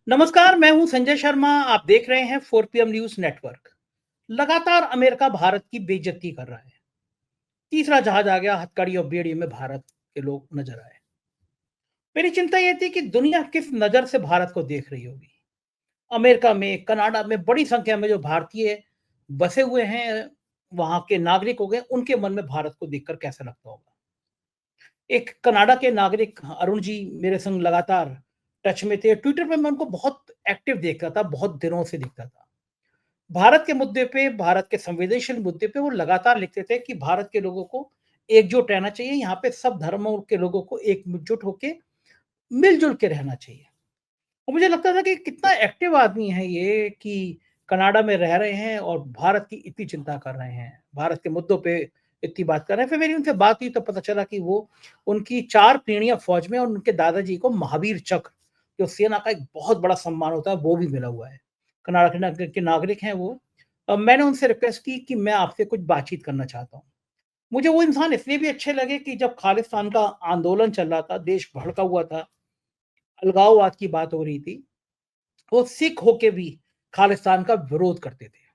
नमस्कार, मैं हूं संजय शर्मा। आप देख रहे हैं 4 पीएम न्यूज नेटवर्क। लगातार अमेरिका भारत की बेइज्जती कर रहा है। तीसरा जहाज आ गया, हथकड़ी और बेड़ी में भारत के लोग नजर आए। मेरी चिंता यह थी कि दुनिया किस नजर से भारत को देख रही होगी। अमेरिका में, कनाडा में बड़ी संख्या में जो भारतीय बसे हुए हैं, वहां के नागरिक हो गए, उनके मन में भारत को देखकर कैसा लगता होगा। एक कनाडा के नागरिक अरुण जी मेरे संग लगातार टच में थे। ट्विटर पे मैं उनको बहुत एक्टिव देखता था, बहुत दिनों से दिखता था। भारत के मुद्दे पे, भारत के संवेदनशील मुद्दे पे वो लगातार लिखते थे कि भारत के लोगों को एकजुट रहना चाहिए, यहाँ पे सब धर्मों के लोगों को एकजुट होके मिलजुल के रहना चाहिए। और मुझे लगता था कि कितना एक्टिव आदमी है ये कि कनाडा में रह रहे हैं और भारत की इतनी चिंता कर रहे हैं, भारत के मुद्दों पे इतनी बात कर रहे हैं। फिर मेरी उनसे बात हुई तो पता चला कि वो उनकी 4 पीढ़ियाँ फौज में और उनके दादाजी को महावीर चक्र, जो सेना का एक बहुत बड़ा सम्मान होता है, वो भी मिला हुआ है। कनाडा के नागरिक हैं वो। मैंने उनसे रिक्वेस्ट की कि मैं आपसे कुछ बातचीत करना चाहता हूँ। मुझे वो इंसान इसलिए भी अच्छे लगे कि जब खालिस्तान का आंदोलन चल रहा था, देश भड़का हुआ था, अलगाववाद की बात हो रही थी, वो सिख होके भी खालिस्तान का विरोध करते थे।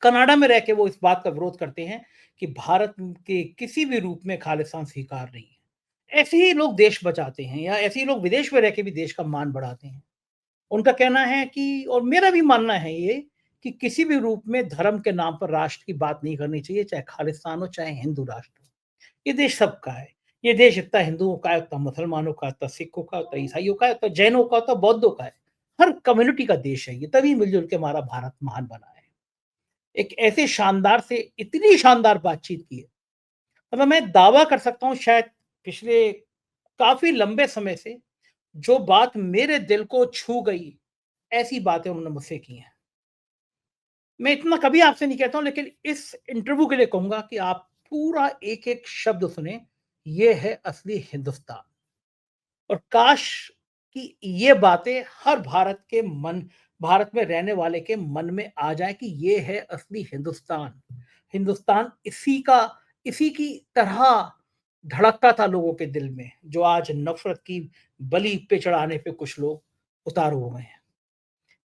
कनाडा में रह के वो इस बात का विरोध करते हैं कि भारत के किसी भी रूप में खालिस्तान स्वीकार नहीं है। ऐसे ही लोग देश बचाते हैं या ऐसे ही लोग विदेश में रह के भी देश का मान बढ़ाते हैं। उनका कहना है कि, और मेरा भी मानना है ये, कि किसी भी रूप में धर्म के नाम पर राष्ट्र की बात नहीं करनी चाहिए, चाहे खालिस्तान हो, चाहे हिंदू राष्ट्र हो। ये देश सबका है। ये देश इतना हिंदुओं का है, उतना मुसलमानों का, उतना सिखों का, उतना ईसाइयों का, उतना जैनों का, उतना बौद्धों का है। हर कम्युनिटी का देश है ये, तभी मिलजुल के हमारा भारत महान बना है। एक ऐसे शानदार से इतनी शानदार बातचीत की है, मतलब मैं दावा कर सकता हूँ शायद पिछले काफी लंबे समय से जो बात मेरे दिल को छू गई, ऐसी बातें उन्होंने मुझसे की हैं। मैं इतना कभी आपसे नहीं कहता हूँ, लेकिन इस इंटरव्यू के लिए कहूंगा कि आप पूरा एक-एक शब्द सुने। ये है असली हिंदुस्तान। और काश कि ये बातें हर भारत में रहने वाले के मन में आ जाए कि ये है असली हिंदुस्तान। हिंदुस्तान इसी की तरह धड़कता था लोगों के दिल में, जो आज नफ़रत की बलि पे चढ़ाने पे कुछ लोग उतारू हो गए हैं।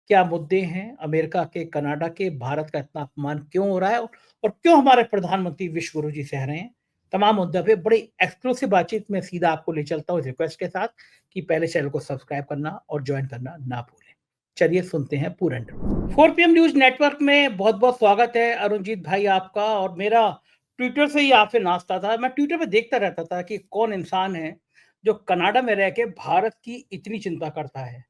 क्या मुद्दे हैं अमेरिका के, कनाडा के, भारत का इतना अपमान क्यों हो रहा है और क्यों हमारे प्रधानमंत्री विश्व गुरु जी सह रहे हैं? तमाम मुद्दों पे बड़ी एक्सक्लूसिव बातचीत में सीधा आपको ले चलता हूँ इस रिक्वेस्ट के साथ कि पहले चैनल को सब्सक्राइब करना और जॉइन करना ना भूलें। चलिए सुनते हैं पूरा इंटरव्यू। 4 पीएम न्यूज़ नेटवर्क में बहुत-बहुत स्वागत है अरुणजीत भाई आपका। और मेरा ट्विटर से ही आपसे नाता था। मैं ट्विटर पे देखता रहता था कि कौन इंसान है जो कनाडा में रह के भारत की इतनी चिंता करता है।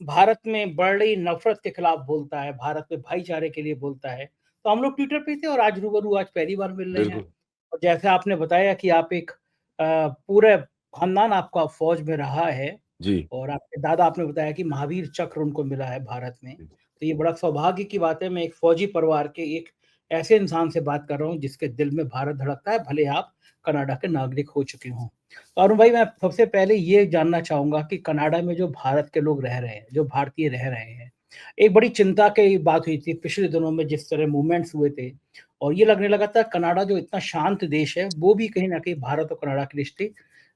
भारत में बढ़ रही नफ़रत के खिलाफ बोलता है, भारत में भाईचारे के लिए बोलता है। तो हम लोग ट्विटर पे थे और आज रूबरू आज पहली बार मिल रहे हैं। बिल्कुल। और जैसे आपने बताया कि आप एक पूरे खानदान आपका फ़ौज में रहा है जी। और आपके दादा, आपने बताया कि महावीर चक्र उनको मिला है भारत में। तो ये बड़ा सौभाग्य की बात है, मैं एक फ़ौजी परिवार के एक ऐसे इंसान से बात कर रहा हूँ जिसके दिल में भारत धड़कता है, भले आप कनाडा के नागरिक हो चुके हों। तो अरुण भाई, मैं सबसे पहले ये जानना चाहूँगा कि कनाडा में जो भारत के लोग रह रहे हैं, जो भारतीय रह रहे हैं, एक बड़ी चिंता की बात हुई थी पिछले दिनों में, जिस तरह मूवमेंट्स हुए थे और ये लगने लगा था कनाडा जो इतना शांत देश है, वो भी कहीं न कहीं भारत और कनाडा के रिश्ते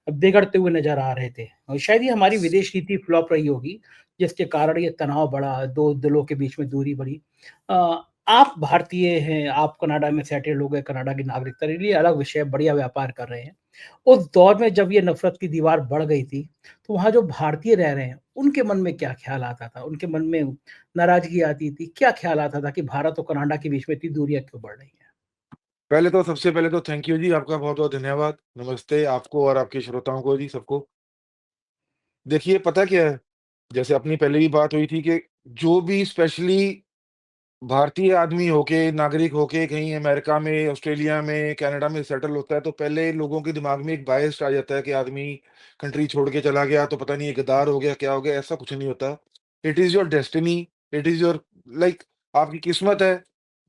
बिगड़ते हुए नज़र आ रहे थे। और शायद ये हमारी विदेश नीति फ्लॉप रही होगी, जिसके कारण ये तनाव बढ़ा, 2 दिलों के बीच में दूरी बढ़ी। आप भारतीय हैं, आप कनाडा में सेटल हो गए, कनाडा की नागरिकता ले ली, अलग विषय है, बढ़िया व्यापार कर रहे हैं। उस दौर में जब ये नफ़रत की दीवार बढ़ गई थी, तो वहाँ जो भारतीय रह रहे हैं, उनके मन में क्या ख़्याल आता था? उनके मन में नाराज़गी आती थी? क्या ख़्याल आता था कि भारत और कनाडा के बीच में इतनी दूरियाँ क्यों बढ़ रही हैं? सबसे पहले तो थैंक यू जी, आपका बहुत-बहुत धन्यवाद। नमस्ते आपको और आपके श्रोताओं को जी, सबको। देखिए, पता क्या है, जैसे अपनी पहले भी बात हुई थी कि जो भी स्पेशली भारतीय आदमी होके, नागरिक होके कहीं अमेरिका में, ऑस्ट्रेलिया में, कनाडा में सेटल होता है, तो पहले लोगों के दिमाग में एक बायस आ जाता है कि आदमी कंट्री छोड़ के चला गया, तो पता नहीं ये गद्दार हो गया, क्या हो गया, ऐसा कुछ नहीं होता। It is your destiny, it is your like आपकी किस्मत है।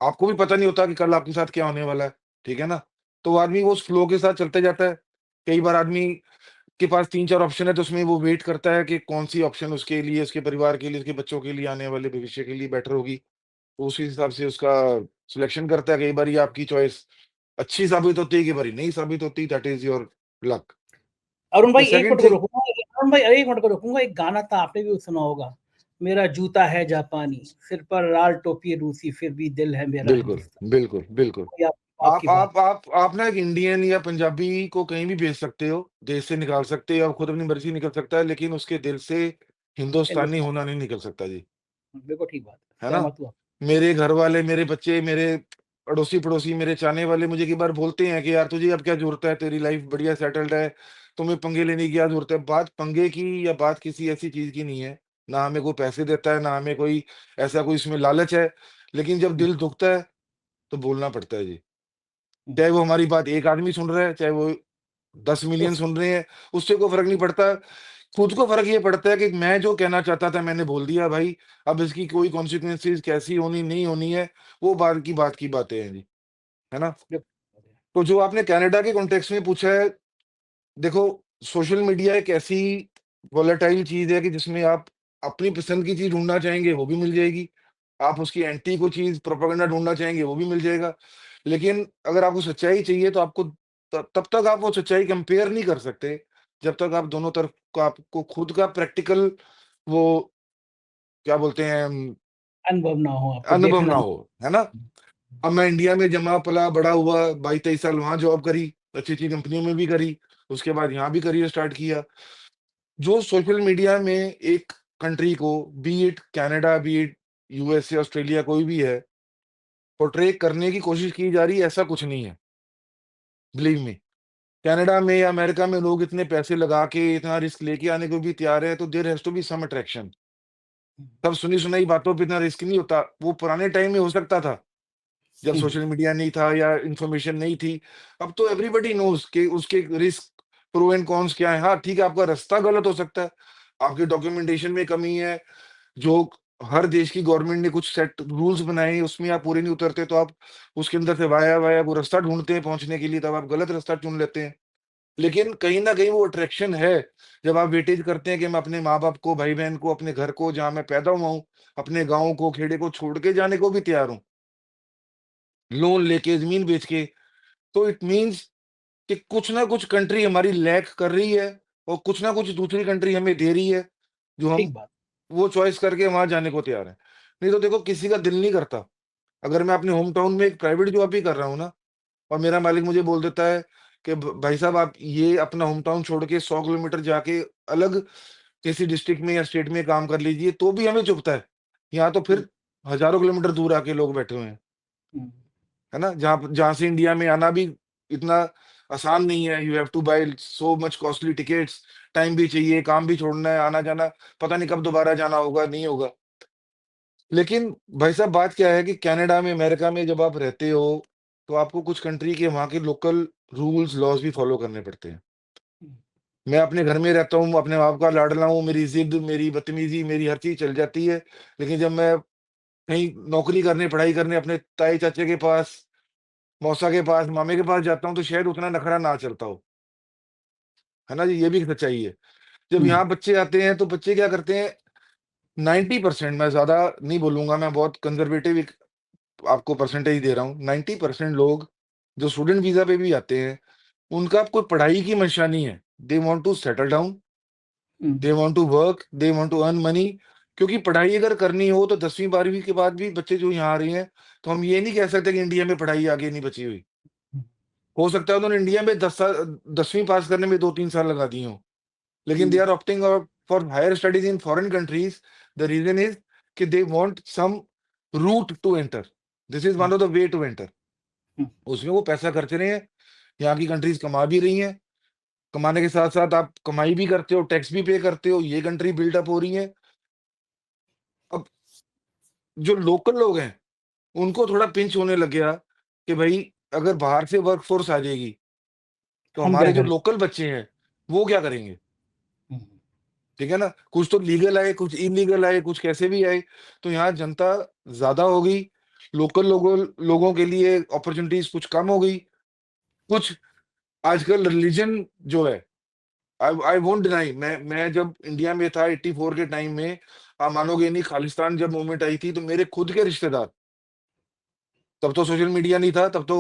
आपको भी पता नहीं होता कि कल आपके साथ क्या होने वाला है, ठीक है ना? तो आदमी वो उस फ्लो के साथ चलते जाता है। कई बार आदमी के पास 3-4 ऑप्शन है, तो उसमें वो वेट करता है कि कौन-सी ऑप्शन उसके लिए, उसके परिवार के लिए, उसके बच्चों के लिए, आने वाले भविष्य के लिए बेटर होगी। तो उसी हिसाब से उसका सिलेक्शन करता है। कई बारी आपकी चॉइस अच्छी साबित होती है, कई बारी नहीं साबित होती, that is your luck. Arun the भाई, 1 सेकंड मिनट को थिंग रोकूँगा, अरुण भाई 1 मिनट को रोकूँगा, एक गाना था आपने भी सुना होगा, मेरा जूता है जापानी, सिर पर लाल टोपी रूसी, फिर भी दिल है मेरा बिल्कुल, हिंदुस्तान। बिल्कुल, बिल्कुल। कोई आपकी बात आप ना एक इंडियन या पंजाबी को कहीं भी भेज सकते हो, देश से निकाल सकते हो, खुद अपनी मर्ज़ी निकल सकता है, लेकिन उसके दिल से हिंदुस्तानी हिंदुस्तान, होना नहीं निकल सकता जी, बिल्कुल ठीक बात है, है ना? सहमत हुआ। मेरे घर वाले, मेरे बच्चे, मेरे अड़ोसी-पड़ोसी, मेरे चाहने वाले मुझे कई बार बोलते हैं कि यार तुझे अब क्या ज़रूरत है, तेरी लाइफ़ बढ़िया सेटल्ड है, तुम्हें पंगे लेने की क्या ज़रूरत है? बात पंगे की या बात किसी ऐसी चीज़ की नहीं है, ना हमें कोई पैसे देता है, ना हमें कोई ऐसा कोई इसमें लालच है, लेकिन जब हुँ, दिल दुखता है, तो बोलना पड़ता है जी। हुँ, चाहे वो हमारी बात 1 आदमी सुन रहा है, चाहे वो 10 मिलियन उस सुन रहे हैं, उससे कोई फ़र्क नहीं पड़ता। खुद को फ़र्क ये पड़ता है कि मैं जो कहना चाहता था मैंने बोल दिया भाई, अब इसकी कोई कॉन्सिक्वेंसेज़ कैसी होनी, नहीं होनी है, वो बात की बातें हैं जी, है ना? तो जो आपने कनाडा के कॉन्टेक्स्ट में पूछा है, देखो सोशल मीडिया एक ऐसी वोलेटाइल चीज़ है कि जिसमें आप अपनी पसंद की चीज़ ढूँढना चाहेंगे, वो भी मिल जाएगी। आप उसकी एंटी कोई चीज़ प्रोपेगेंडा ढूँढना चाहेंगे, वो भी मिल जाएगा। लेकिन अगर आपको सच्चाई चाहिए तो आपको तब तक आप वो सच्चाई कंपेयर नहीं कर सकते, जब तक आप दोनों तरफ का आपको खुद का प्रैक्टिकल वो क्या बोलते हैं अनुभव ना हो, आपको अनुभव देखना ना ना। हो, है ना? अब मैं इंडिया में जमा पला, बड़ा हुआ, 22-23 साल वहाँ जॉब करी, अच्छी-अच्छी कंपनियों में भी करी, उसके बाद यहाँ भी करियर स्टार्ट किया। जो सोशल मीडिया में एक कंट्री को, B it Canada, B it USA, Australia कोई भी है, पोर्ट्रे करने की कोशिश की जा रही है, ऐसा कुछ नहीं है, बिलीव मी। कनाडा में या अमेरिका में लोग इतने पैसे लगा के, इतना रिस्क लेके आने को भी तैयार है, तो there has to be some attraction. Hmm, तब सुनी-सुनाई बातों पे इतना रिस्क नहीं होता। वो पुराने टाइम में हो सकता था, जब हुँ, सोशल मीडिया नहीं था या इन्फॉर्मेशन नहीं थी। अब तो एवरीबॉडी नोज़ कि उसके रिस्क, प्रो एंड कॉन्स क्या है। हाँ, ठीक है, आपका रास्ता गलत हो सकता है, आपके डॉक्यूमेंटेशन में कमी है, जो हर देश की गवर्नमेंट ने कुछ सेट रूल्स बनाए हैं, उसमें आप पूरे नहीं उतरते, तो आप उसके अंदर से वाया-वाया वो रास्ता ढूँढते हैं पहुँचने के लिए, तब आप गलत रास्ता चुन लेते हैं। लेकिन कहीं न कहीं वो अट्रैक्शन है, जब आप वेटेज करते हैं कि मैं अपने माँ-बाप को, भाई-बहन को, अपने घर को, जहाँ मैं पैदा हुआ हूँ, अपने गाँव को, खेड़े को छोड़ के जाने को भी तैयार हूँ, लोन लेके, ज़मीन बेच के। तो इट मीन्स कि कुछ ना कुछ कंट्री हमारी लैक कर रही है और कुछ ना कुछ दूसरी कंट्री हमें दे रही है, जो हम ठीक बात। वो चॉइस करके वहाँ जाने को तैयार हैं। नहीं तो देखो किसी का दिल नहीं करता। अगर मैं अपने होम टाउन में एक प्राइवेट जॉब भी कर रहा हूँ ना और मेरा मालिक मुझे बोल देता है कि भ भाई साहब आप ये अपना होम टाउन छोड़ के 100 किलोमीटर जाके अलग किसी डिस्ट्रिक्ट में या स्टेट में काम कर लीजिए, तो भी हमें चुभता है। यहाँ तो हुँ, फिर हज़ारों किलोमीटर दूर आके लोग बैठे हुए हैं, हुँ, है ना? जहाँ जहाँ से इंडिया में आना भी इतना आसान नहीं है। You have to buy so much costly tickets, time भी चाहिए, काम भी छोड़ना है, आना-जाना, पता नहीं कब दोबारा जाना होगा, नहीं होगा। लेकिन भाई साहब बात क्या है कि कनाडा में, अमेरिका में जब आप रहते हो, तो आपको कुछ कंट्री के वहाँ के लोकल रूल्स, लॉज़ भी फॉलो करने पड़ते हैं। हुँ, मैं अपने घर में रहता हूँ, अपने बाप का लाडला हूँ, मेरी ज़िद, मेरी बदतमीज़ी, मेरी हर चीज़ चल जाती है। लेकिन जब मैं कहीं नौकरी करने, पढ़ाई करने अपने ताई-चाचे के पास, मौसा के पास, मामे के पास जाता हूँ, तो शायद उतना नखरा ना चलता हो। है ना जी? ये भी एक सच्चाई है। जब हुँ, यहाँ बच्चे आते हैं, तो बच्चे क्या करते हैं, 90% मैं ज़्यादा नहीं बोलूँगा, मैं बहुत कंज़र्वेटिव एक आपको परसेंटेज दे रहा हूँ, 90% लोग जो स्टूडेंट वीज़ा पे भी आते हैं, उनका कोई पढ़ाई की मंशा नहीं है। They want to settle down, hmm, they want to work, they want to earn money. क्योंकि पढ़ाई अगर करनी हो तो 10वीं 12वीं के बाद भी बच्चे जो यहाँ आ रहे हैं, तो हम ये नहीं कह सकते कि इंडिया में पढ़ाई आगे नहीं बची हुई। हुँ, हो सकता है उन्होंने इंडिया में 10वीं पास करने में 2-3 साल लगा दिए हों, लेकिन they hmm, are opting for higher studies in foreign countries. The reason is कि they want some route to enter, this is hmm, one of the way to enter. Hmm, उसमें वो पैसा खर्च रहे हैं, यहाँ की कंट्रीज कमा भी रही हैं, कमाने के साथ साथ आप कमाई भी करते हो, टैक्स भी पे करते हो, ये कंट्री बिल्डअप हो रही है। अब जो लोकल लोग हैं उनको थोड़ा पिंच होने लग गया कि भाई अगर बाहर से वर्कफोर्स आ जाएगी तो हम क्या हमारे जो करें? लोकल बच्चे हैं वो क्या करेंगे। हुँ, ठीक है ना? कुछ तो लीगल आए, कुछ इल्लीगल आए, कुछ कैसे भी आए, तो यहाँ जनता ज़्यादा हो गई, लोकल लोगों लोगों के लिए अपॉर्च्युनिटीज़ कुछ कम हो गई, कुछ आजकल रिलिजन जो है, आई वोंट डिनाई, मैं जब इंडिया में था 84 के टाइम में, आप मानोगे नहीं, खालिस्तान जब मूवमेंट आई थी, तो मेरे खुद के रिश्तेदार, तब तो सोशल मीडिया नहीं था, तब तो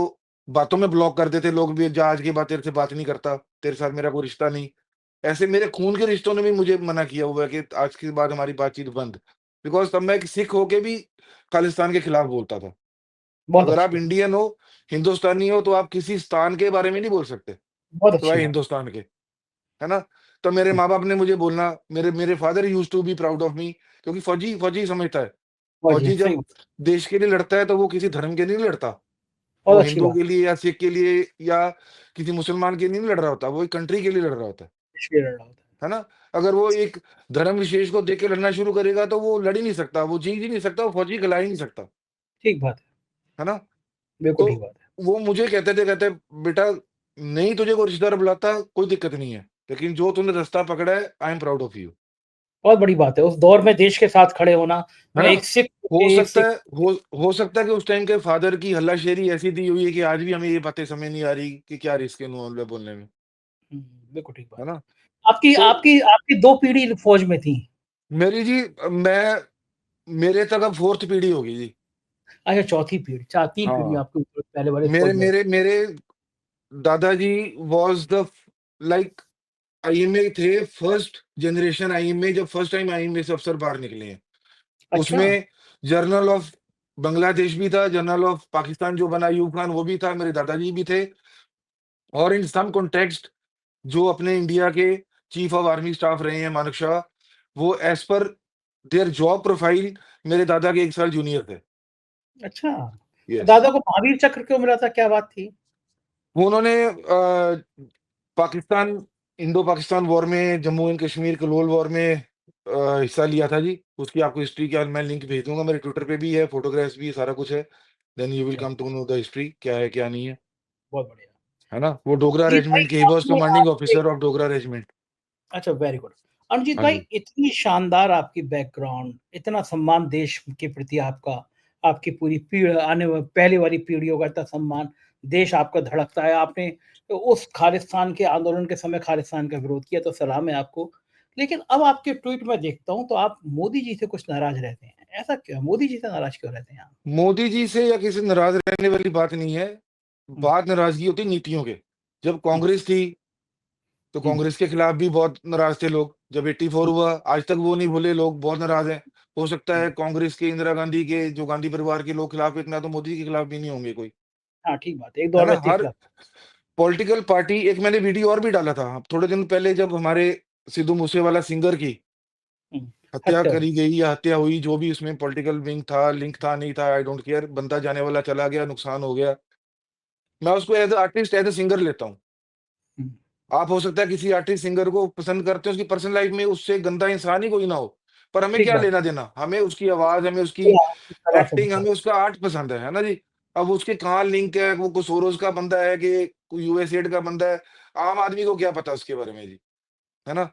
बातों में ब्लॉक करते थे लोग भी, जा आज के बाद तेरे से बात नहीं करता, तेरे साथ मेरा कोई रिश्ता नहीं। ऐसे मेरे खून के रिश्तों ने भी मुझे मना किया हुआ है कि आज के बाद हमारी बातचीत बंद। बिकॉज़ तब मैं एक सिख होके भी खालिस्तान के खिलाफ बोलता था। बहुत अगर अच्छी आप बात, इंडियन हो, हिंदुस्तानी हो, तो आप किसी स्थान के बारे में नहीं बोल सकते, बहुत अच्छी सिवाय बात। हिंदुस्तान के, है ना? तो मेरे हुँ, माँ-बाप ने मुझे बोलना, मेरे मेरे father used to be proud of me, क्योंकि फौजी फौजी समझता है। बहुत जी, फौजी सही जब बात, देश के लिए लड़ता है, तो वो किसी धर्म के लिए नहीं लड़ता। वो बहुत अच्छी हिंदू बात के है। लिए या सिख के लिए या किसी मुसलमान के लिए नहीं लड़ रहा होता, वो एक कंट्री के लिए लड़ रहा होता इसलिए लड़ रहा होता है। है ना? अगर वो एक धर्म विशेष को देख के लड़ना शुरू करेगा, तो वो लड़ ही नहीं सकता, वो जीत ही नहीं सकता, वो फौजी कहला ही नहीं सकता, ठीक बात है, है ना? बिल्कुल तो ठीक बात है। वो मुझे कहते, "बेटा, नहीं तुझे कोई रिश्तेदार बुलाता, कोई दिक्कत नहीं है, लेकिन जो तूने रास्ता पकड़ा है, I am proud of you." बहुत बड़ी बात है, उस दौर में देश के साथ खड़े होना, है ना? एक सिख हो एक सकता सिख है हो हो सकता है कि उस टाइम के फादर की हल्लाशेरी ऐसी दी हुई है कि आज भी हमें ये बातें समझ नहीं आ रही कि क्या रिस्क है नो बोलने में, हुँ, बिल्कुल ठीक बात है है। ना? आपकी तो आपकी आपकी 2 पीढ़ी फ़ौज में थी। मेरी जी मैं मेरे तक अब 4th पीढ़ी होगी जी। अच्छा, चौथी पीढ़ी, 4 3 पीढ़ी हाँ, आपके ऊपर पहले वाले मेरे फ़ौज में मेरे मेरे दादाजी वाज़ द लाइक आईएमए थे, फर्स्ट जनरेशन आईएमए, जब फर्स्ट टाइम आईएमए से अफ़सर बाहर निकले हैं। अच्छा, उसमें जर्नल ऑफ बांग्लादेश भी था, जर्नल ऑफ पाकिस्तान जो बना अयूब खान वो भी था, मेरे दादाजी भी थे, और इन सम कॉन्टेक्स्ट जो अपने इंडिया के चीफ ऑफ आर्मी स्टाफ रहे हैं मानेक शॉ, वो as per their job profile मेरे दादा के 1 साल जूनियर थे। अच्छा। यस। दादा को महावीर चक्र क्यों मिला था, क्या बात थी? वो उन्होंने पाकिस्तान इंडो पाकिस्तान वॉर में, जम्मू एंड कश्मीर कलोल वॉर में हिस्सा लिया था जी। उसकी आपको हिस्ट्री क्या, मैं लिंक भेज दूँगा, मेरे ट्विटर पे भी है, फ़ोटोग्राफ्स भी है, सारा कुछ है। देन यू विल चलिए, come to know the history क्या है, क्या नहीं है। बहुत बढ़िया। है ना? वो डोगरा अजीत भाई रेजिमेंट के, ही वाज़ आपने कमांडिंग आपने ऑफिसर ऑफ डोगरा रेजिमेंट। अच्छा वेरी गुड। अनुजीत हाँ भाई जी। इतनी शानदार आपकी बैकग्राउंड, इतना सम्मान देश के प्रति आपका, आपकी पूरी आने पहले वाली पीढ़ियों का इतना सम्मान, देश आपका धड़कता है। आपने उस खालिस्तान के आंदोलन के समय खालिस्तान का विरोध किया तो सलाम है आपको। लेकिन अब आपके ट्वीट में देखता हूँ तो आप मोदी जी से कुछ नाराज़ रहते हैं। ऐसा क्यों? मोदी जी से नाराज़ क्यों रहते हैं आप? मोदी जी से या किसी से नाराज़ रहने वाली बात नहीं है। हुँ, बात नाराज़गी होती है नीतियों के। जब हुँ, कांग्रेस थी, तो हुँ, कांग्रेस के खिलाफ भी बहुत नाराज़ थे लोग। जब 84 हुँ, हुआ, आज तक वो नहीं भूले, लोग बहुत नाराज़ हैं। हो सकता हुँ। है कांग्रेस के, इंदिरा गांधी के, जो गांधी परिवार के लोग खिलाफ, इतना तो मोदी के खिलाफ भी नहीं होंगे कोई। हाँ, ठीक बात है। एक है दौर ना? में थे हर खिलाफ। पॉलिटिकल पार्टी, एक मैंने वीडियो और भी डाला था, थोड़े दिन पहले, जब हमारे सिद्धू मूसेवाला सिंगर की हुँ, हत्या हत्या हुई। करी गई या हत्या हुई, जो भी उसमें पॉलिटिकल विंग था, लिंक था, नहीं था, आई डोंट केयर, बंदा जाने वाला चला गया, नुकसान हो गया। मैं उसको as a artist, as a singer लेता हूँ। हुँ, आप हो सकता है किसी आर्टिस्ट सिंगर को पसंद करते हो, उसकी पर्सनल लाइफ में उससे गंदा इंसान ही कोई ना हो, पर हमें ठीक क्या बात। लेना-देना? हमें उसकी आवाज़, हमें उसकी कोई आपकी कला से एक्टिंग, मतलब। हमें उसका आर्ट पसंद है ना जी? अब उसके कहाँ लिंक है, वो कोई सोरोस का बंदा है कि कोई यूएसएड का बंदा है, आम आदमी को क्या पता उसके बारे में जी, है ना?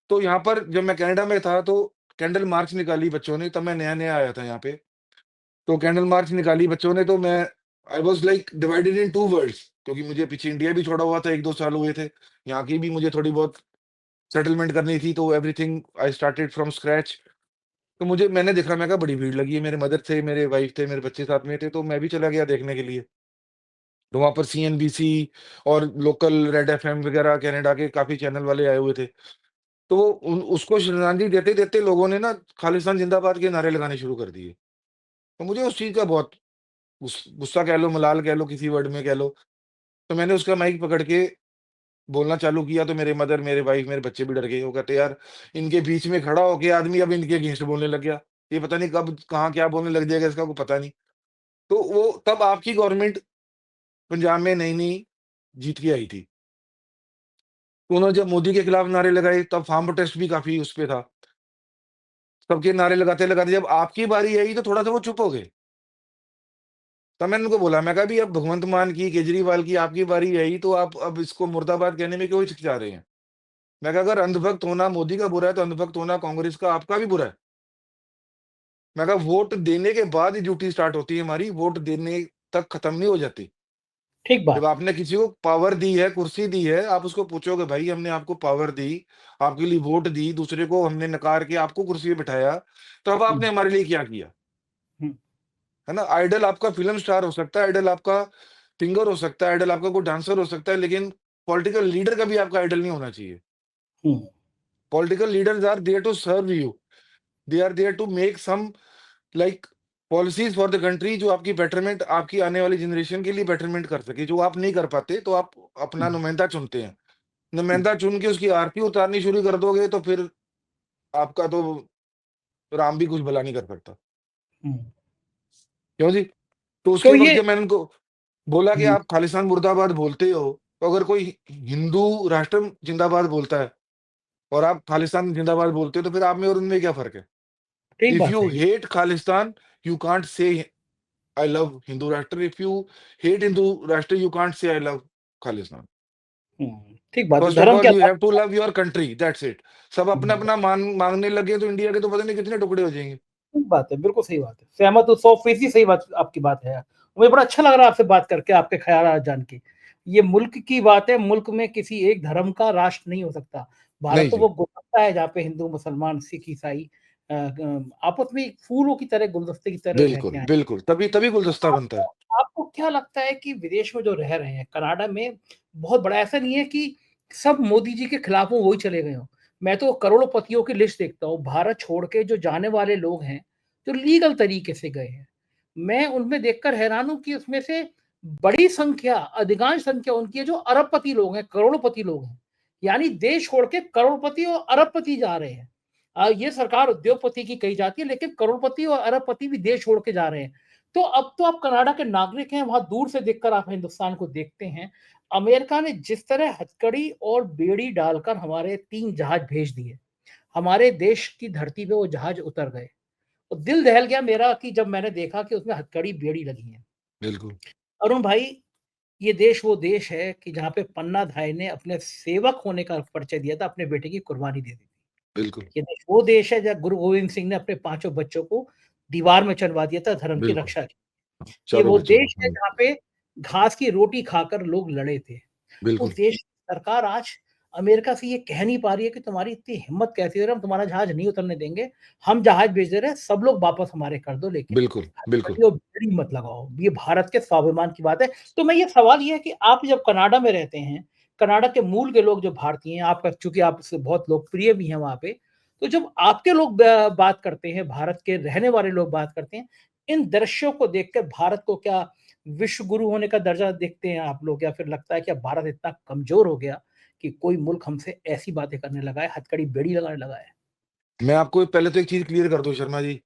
तो यहाँ पर जब मैं कनाडा में था, तो कैंडल मार्च निकाली बच्चों ने, तब मैं नया-नया आया था यहाँ पे। तो कैंडल मार्च निकाली बच्चों ने, तो मैं I was like divided in 2 worlds, क्योंकि मुझे पीछे इंडिया भी छोड़ा हुआ था, 1-2 साल हुए थे। यहाँ की भी मुझे थोड़ी बहुत सेटलमेंट करनी थी, तो everything I started from scratch. तो मैंने देखा, मैं कहा बड़ी भीड़ लगी है, मेरे मदर थे, मेरे वाइफ थे, मेरे बच्चे साथ में थे, तो मैं भी चला गया देखने के लिए। तो वहाँ पर सीएनबीसी और लोकल रेड एफएम वगैरह कनाडा के काफ़ी चैनल वाले आए हुए थे। तो वो उन उसको श्रद्धांजलि देते-देते लोगों ने ना खालिस्तान जिंदाबाद के नारे लगाने शुरू कर दिए। तो मुझे उस चीज़ का बहुत गुस्सा कह लो, मलाल कह लो, किसी वर्ड में कह लो। तो मैंने उसका माइक पकड़ के बोलना चालू किया, तो मेरे मदर, मेरे वाइफ, मेरे बच्चे भी डर गए। वो कहते, "यार, इनके बीच में खड़ा होके आदमी अब इनके अगेंस्ट बोलने लग गया। ये पता नहीं कब, कहाँ क्या बोलने लग जाएगा, इसका कोई पता नहीं।" तो वो तब आपकी गवर्नमेंट पंजाब में नई-नई जीत के आई थी। तो उन्होंने जब मोदी के खिलाफ नारे लगाए, तब फार्म प्रोटेस्ट भी काफ़ी उस पे था। सबके नारे लगाते-लगाते जब आपकी बारी आई, तो थोड़ा-सा वो चुप हो गए। तब मैंने उनको बोला, मैं कहा, "अभी अब भगवंत मान की, केजरीवाल की आपकी बारी आई, तो आप अब इसको मुर्दाबाद कहने में क्यों हिचकिचा रहे हैं?" मैं कहा, "अगर अंधभक्त होना मोदी का बुरा है, तो अंधभक्त होना कांग्रेस का, आपका भी बुरा है।" मैं कहा, "वोट देने के बाद ही ड्यूटी स्टार्ट होती है हमारी, वोट देने तक खत्म नहीं हो जाती। ठीक जब बात है। आपने किसी को पावर दी है, कुर्सी दी है, आप उसको पूछोगे, भाई हमने आपको पावर दी, आपके लिए वोट दी, दूसरे को हमने नकार के आपको कुर्सी पे बिठाया, तो अब हुँ, आपने हमारे लिए क्या किया?" हुँ, है ना? आइडल आपका फ़िल्म स्टार हो सकता है, आइडल आपका सिंगर हो सकता है, आइडल आपका कोई डांसर हो सकता है, लेकिन पॉलिटिकल लीडर कभी आपका आइडल नहीं होना चाहिए। Hmm, political leaders are there to serve you, they are there to make some like policies for the country, जो आपकी बेटरमेंट, आपकी आने वाली जनरेशन के लिए बेटरमेंट कर सके। जो आप नहीं कर पाते तो आप अपना हम्म, नुमाइंदा चुनते हैं। हम्म, नुमाइंदा चुन के उसकी आरती उतारनी शुरू कर दोगे तो फिर आपका तो राम भी कुछ भला नहीं कर सकता। हम्म। क्यों जी? तो तो उसके वक़्त ये जब मैंने उनको बोला कि हम्म, आप खालिस्तान मुर्दाबाद बोलते हो, तो अगर कोई हिंदू राष्ट्र जिंदाबाद बोलता है और आप खालिस्तान जिंदाबाद बोलते हो, तो फिर आप में और उनमें क्या फ़र्क है? ठीक इफ बात यू है ये। Hate Khalistan, you can't say I love Hindu राष्ट्र। इफ यू हेट हिंदू राष्ट्र, you can't say I love Khalistan. ठीक बात है, फर्स्ट ऑफ धर्म के ऑल यू आधार have to love your country, that's it. सब पर। अपना-अपना माँगने लगे तो इंडिया के तो पता नहीं कितने टुकड़े हो जाएँगे। ठीक बात है, बिल्कुल सही बात है। सहमत हूँ, 100% सही बात आपकी बात है। मुझे बड़ा अच्छा लग रहा है आपसे बात करके, आपके ख़यालात जान के। ये मुल्क की बात है, मुल्क में किसी एक धर्म का राष्ट्र नहीं हो सकता। भारत नहीं तो जी, वो गुलदस्ता है जहाँ पे हिंदू, मुसलमान, सिख, ईसाई आपस में फूलों की तरह, गुलदस्ते की तरह रहते बिल्कुल, हैं। बिल्कुल, तभी तभी तो गुलदस्ता बनता आपको है। आपको क्या लगता है कि विदेश में जो रह रहे हैं, कनाडा में बहुत बड़ा ऐसा नहीं है कि सब मोदी जी के खिलाफ हो, वही चले गए हों। मैं तो करोड़पतियों की लिस्ट देखता हूँ, भारत छोड़ के जो जाने वाले लोग हैं, जो लीगल तरीके से गए हैं। मैं उनमें देखकर हैरान हूँ कि उसमें से बड़ी संख्या, अधिकांश संख्या उनकी है जो अरबपति लोग हैं, करोड़पति लोग हैं। यानी देश छोड़ के करोड़पति और अरबपति जा रहे हैं। ये सरकार उद्योगपति की कही जाती है, लेकिन करोड़पति और अरबपति भी देश छोड़ के जा रहे हैं। तो अब तो आप कनाडा के नागरिक हैं, वहां दूर से देखकर आप हिंदुस्तान को देखते हैं। अमेरिका ने जिस तरह हथकड़ी और बेड़ी डालकर हमारे 3 जहाज भेज दिए, हमारे देश की धरती पे वो जहाज उतर गए। तो दिल दहल गया मेरा कि जब मैंने देखा कि उसमें हथकड़ी बेड़ी लगी है। बिल्कुल, अरुण भाई, ये देश वो देश है कि जहाँ पे पन्ना धाय ने अपने सेवक होने का परिचय दिया था, अपने बेटे की कुर्बानी दे दी थी। बिल्कुल, ये देश वो देश है जहाँ गुरु गोविंद सिंह ने अपने पाँचों बच्चों को दीवार में चढ़वा दिया था धर्म की बिल्कुल। रक्षा की। ये चारों वो बच्चों देश को। है हुँ, जहाँ पे घास की रोटी खाकर लोग लड़े थे। उस बिल्कुल, देश की सरकार आज अमेरिका से ये कह नहीं पा रही है कि तुम्हारी इतनी हिम्मत कैसे हो रही है, हम तुम्हारा जहाज नहीं उतरने देंगे। हम जहाज भेज दे रहे हैं, सब लोग वापस हमारे कर दो, लेकिन बिल्कुल, बिल्कुल। हथकड़ी और बेड़ी मत लगाओ। ये भारत के स्वाभिमान की बात है। तो मैं ये सवाल ये है कि आप जब कनाडा में रहते हैं, कनाडा के मूल के लोग जो भारतीय हैं, आपका चूँकि आपसे बहुत लोकप्रिय भी हैं वहाँ पे, तो जब आपके लोग बात करते हैं, भारत के रहने वाले लोग बात करते हैं, इन दृश्यों को देख के भारत को क्या विश्व गुरु होने का दर्जा देखते हैं आप लोग, या फिर लगता है कि अब भारत इतना कमज़ोर हो गया कि कोई मुल्क हमसे ऐसी बातें करने लगा है, हथकड़ी बेड़ी लगाने लगा है? मैं आपको पहले तो एक चीज़ क्लियर कर दूँ शर्मा जी,